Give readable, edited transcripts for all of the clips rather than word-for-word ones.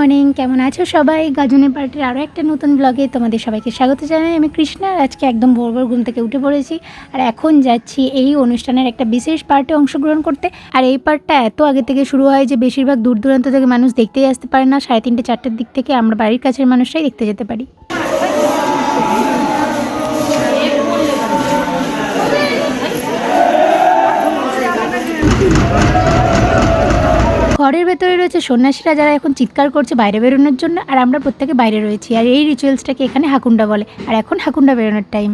Morning, কেমন আছো সবাই? গাজনের পার্টির আরও একটা নতুন ব্লগে তোমাদের সবাইকে স্বাগত জানাই। আমি কৃষ্ণা। আর আজকে একদম ভোর ভোর ঘুম থেকে উঠে পড়েছি আর এখন যাচ্ছি এই অনুষ্ঠানের একটা বিশেষ পার্টে অংশগ্রহণ করতে। আর এই পার্টটা এত আগে থেকে শুরু হয় যে বেশিরভাগ দূর দূরান্ত থেকে মানুষ দেখতেই আসতে পারে না। 3:30 4টার দিক থেকে আমরা বাড়ির কাছের মানুষরাই দেখতে যেতে পারি। ঘরের ভেতরে রয়েছে সন্ন্যাসীরা, যারা এখন চিৎকার করছে বাইরে বেরোনোর জন্য, আর আমরা প্রত্যেকে বাইরে রয়েছি। আর এই রিচুয়ালসটাকে এখানে হাকুন্ডা বলে। আর এখন হাকুন্ডা বেরোনোর টাইম।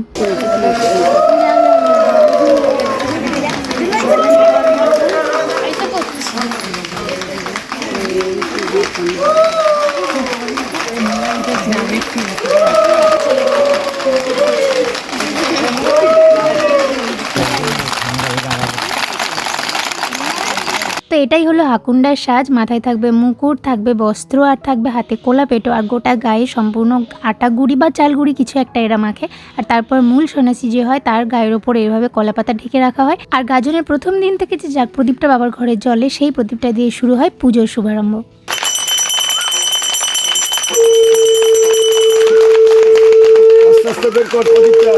তো এটাই হলো হাকুন্ডার সাজ। মাথায় থাকবে মুকুট, থাকবে বস্ত্র, আর থাকবে হাতে কোলা পেটো, আর গোটা গায়ে সম্পূর্ণ আটা গুঁড়ি বা চাল গুঁড়ি কিছু একটা এরা মাখে। আর তারপর মূল সন্ন্যাসী যে হয় তার গায়ের ওপর এইভাবে কলা পাতা ঢেকে রাখা হয়। আর গাজনের প্রথম দিন থেকে যে যাক প্রদীপটা বাবার ঘরে জ্বলে, সেই প্রদীপটা দিয়ে শুরু হয় পুজোর শুভারম্ভ। আস্তে আস্তে বের কর প্রদীপটা।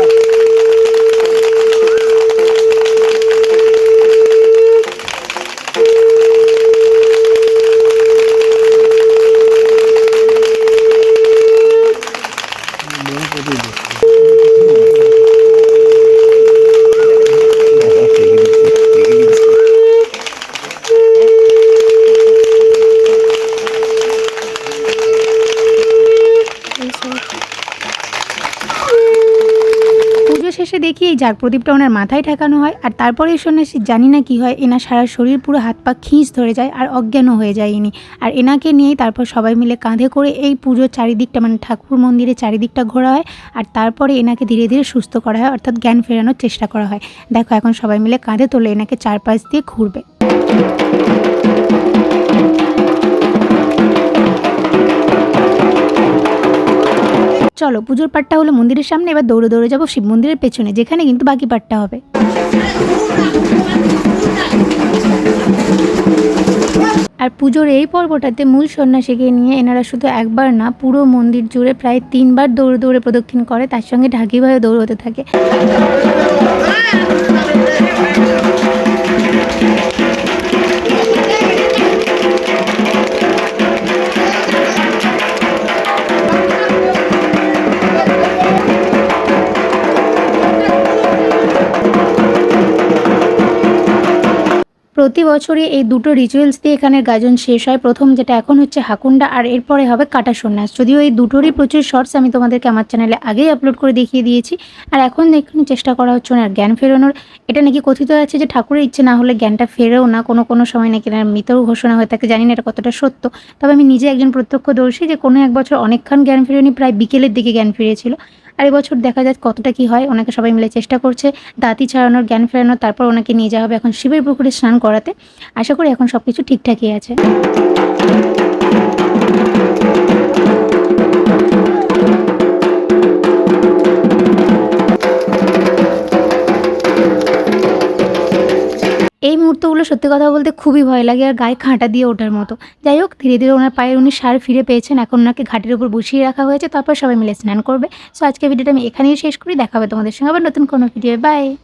পুজো শেষে দেখি এই জাগ প্রদীপটা ওনার মাথায় ঠেকানো হয়। আর তারপরে এই সন্ন্যাসী জানি না কি হয়, এনার সারা শরীর পুরো হাত পা খিঁচ ধরে যায় আর অজ্ঞানও হয়ে যায় ইনি। আর এনাকে নিয়েই তারপর সবাই মিলে কাঁধে করে এই পুজোর চারিদিকটা, মানে ঠাকুর মন্দিরের চারিদিকটা ঘোরা হয়। আর তারপরে এনাকে ধীরে ধীরে সুস্থ করা হয়, অর্থাৎ জ্ঞান ফেরানোর চেষ্টা করা হয়। দেখো এখন সবাই মিলে কাঁধে তোলে এনাকে চারপাশ দিয়ে ঘুরবে। চলো, পুজোর পাটটা হলো মন্দিরের সামনে, এবার দৌড়ে দৌড়ে যাবো শিব মন্দিরের পেছনে, যেখানে কিন্তু বাকি পাটটা হবে। আর পুজোর এই পর্বটাতে মূল সন্ন্যাসীকে নিয়ে এনারা শুধু একবার না, পুরো মন্দির জুড়ে প্রায় 3বার দৌড়ে দৌড়ে প্রদক্ষিণ করে, তার সঙ্গে ঢাকিভাবে দৌড়তে থাকে। প্রতি বছরই এই দুটো রিচুয়ালস দিয়ে এখানের গাজন শেষ হয়। প্রথম যেটা এখন হচ্ছে হাকুন্ডা, আর এরপরে হবে কাটা সন্ন্যাস। যদিও এই দুটোরই প্রচুর শর্টস আমি তোমাদেরকে আমার চ্যানেলে আগেই আপলোড করে দেখিয়ে দিয়েছি। আর এখন এখানে চেষ্টা করা হচ্ছে ওনার জ্ঞান ফেরানোর। এটা নাকি কথিত আছে যে ঠাকুরের ইচ্ছে না হলে জ্ঞানটা ফেরেও না, কোনো কোনো সময় নাকি এনার মৃতও ঘোষণা হয়ে থাকে। জানি না এটা কতটা সত্য, তবে আমি নিজে একজন প্রত্যক্ষদর্শী যে কোনো এক বছর অনেকক্ষণ জ্ঞান ফেরেনি, প্রায় বিকেলের দিকে জ্ঞান ফিরেছিল। আর এবছর দেখা যাক কতটা কি হয়। ওনাকে সবাই মিলে চেষ্টা করছে দাঁতি ছাড়ানোর, জ্ঞান ফেরানোর। তারপর ওনাকে নিয়ে যাওয়া হবে এখন শিবের পুকুরে স্নান করাতে। আশা করি এখন সব কিছু ঠিকঠাকই আছে। এই মুহূর্তগুলো সত্যি কথা বলতে খুবই ভয় লাগে আর গায়ে কাঁটা দিয়ে ওঠার মতো। যাই হোক, ধীরে ধীরে ওনার পায়ে উনি সার ফিরে পেয়েছেন। এখন ওনাকে ঘাটের উপর বসিয়ে রাখা হয়েছে, তারপর সবাই মিলে স্নান করবে। সো আজকে ভিডিওটা আমি এখানেই শেষ করি। দেখা হবে তোমাদের সঙ্গে আবার নতুন কোনো ভিডিও। বাই।